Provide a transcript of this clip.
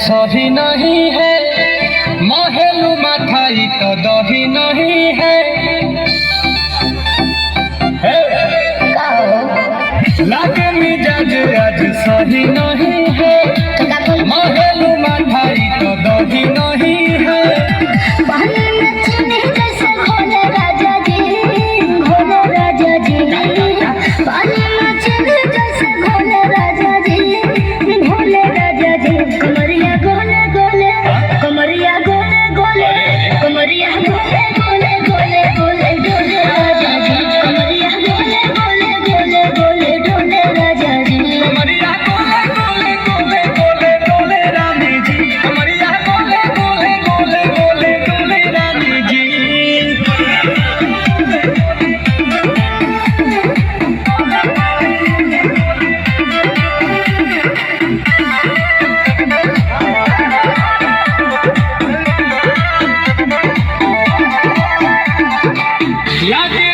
सही नहीं है, महलू मठाई तो दही नहीं है। लागे मिजाज आज सही नहीं है, महलू मठाई तो दही नहीं है। Ya que